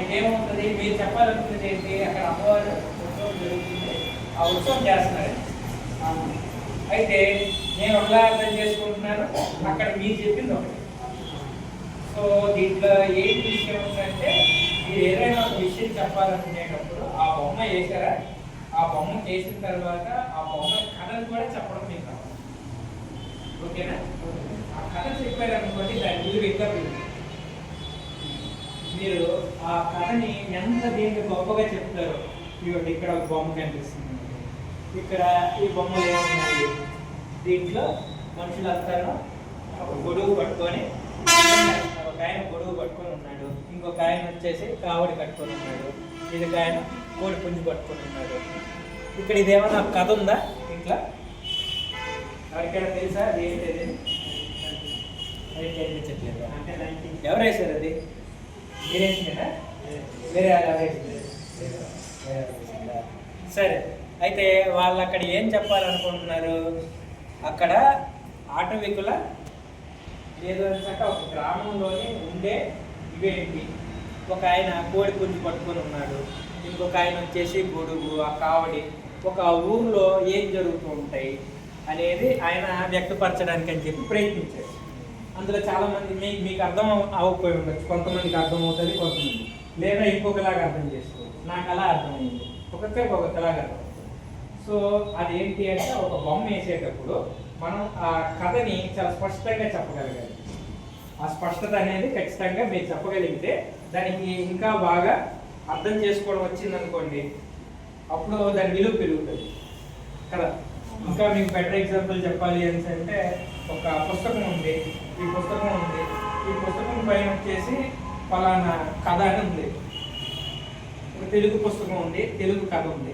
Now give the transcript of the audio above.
మీకు ఏమవుతుంది, మీరు చెప్పాలనుకున్నది ఏంటి, అక్కడ అమ్మవారు ఉత్సవం జరుగుతుంది, ఆ ఉత్సవం చేస్తున్నారు. అయితే నేను ఒకలా అర్థం చేసుకుంటున్నాను, అక్కడ మీరు చెప్పింది ఒకటి. సో దీంట్లో ఏంటి విషయం అంటే, మీరు ఏదైనా ఒక విషయం చెప్పాలనుకునేటప్పుడు ఆ బొమ్మ వేసారా, ఆ బొమ్మ చేసిన తర్వాత ఆ బొమ్మ కథను కూడా చెప్పడం మీకు కావాలి. ఓకేనా? ఆ కథ చెప్పారనుకోండి, దాని విలువ ఇంకా పెరుగుతుంది. మీరు ఆ కథని ఎంత దీనికి గొప్పగా చెప్తారో. ఇవ్వండి, ఇక్కడ ఒక బొమ్మ కనిపిస్తుంది, ఇక్కడ ఈ బొమ్మలు ఏమున్నాయి, దీంట్లో మనుషులందరూ గొడుగు పట్టుకొని, ఒక ఆయన గొడుగు పట్టుకొని ఉన్నాడు, ఇంకొక ఆయన వచ్చేసి కావడి కట్టుకొని ఉన్నాడు, ఇంకొక ఆయన కోడి పుంజు పట్టుకొని ఉన్నాడు. ఇక్కడ ఇదేమన్నా కథ ఉందా ఇట్లా? ఎవరికైనా తెలుసా అది ఏంటి? అది కనిపించట్లేదు. అంటే ఎవరు వేసారు అది? మీరేసిందా? వేరే సరే, అయితే వాళ్ళు అక్కడ ఏం చెప్పాలనుకుంటున్నారు, అక్కడ ఆటవికుల ఏదో ఒక గ్రామంలోనే ఉండే ఇవేంటి, ఒక ఆయన కోడి పుంజు పట్టుకొని ఉన్నాడు, ఇంకొక ఆయన వచ్చేసి గొడుగు, ఆ కావడి, ఒక ఊర్లో ఏం జరుగుతూ ఉంటాయి అనేది ఆయన వ్యక్తపరచడానికి అని చెప్పి ప్రయత్నించారు. అందులో చాలామంది మీకు అర్థం అవ్వకపోయి ఉండొచ్చు, కొంతమందికి అర్థం అవుతుంది, కొంతమంది లేదా ఇంకొకలాగా అర్థం చేసుకోవచ్చు. నాకు అలా అర్థమైంది, ఒక్కొక్కరికి ఒక్కొక్కలాగా అర్థం. సో అదేంటి అంటే, ఒక బొమ్మ వేసేటప్పుడు మనం ఆ కథని చాలా స్పష్టంగా చెప్పగలగాలి. ఆ స్పష్టత అనేది ఖచ్చితంగా మీరు చెప్పగలిగితే దానికి ఇంకా బాగా అర్థం చేసుకోవడం వచ్చిందనుకోండి, అప్పుడు దాని విలువ పెరుగుతుంది కదా. ఇంకా మీకు బెటర్ ఎగ్జాంపుల్ చెప్పాలి అని అంటే, ఒక పుస్తకం ఉంది, ఈ పుస్తకం పైన వచ్చేసి ఫలానా కథ అని ఉంది. ఒక తెలుగు పుస్తకం ఉంది, తెలుగు కథ ఉంది.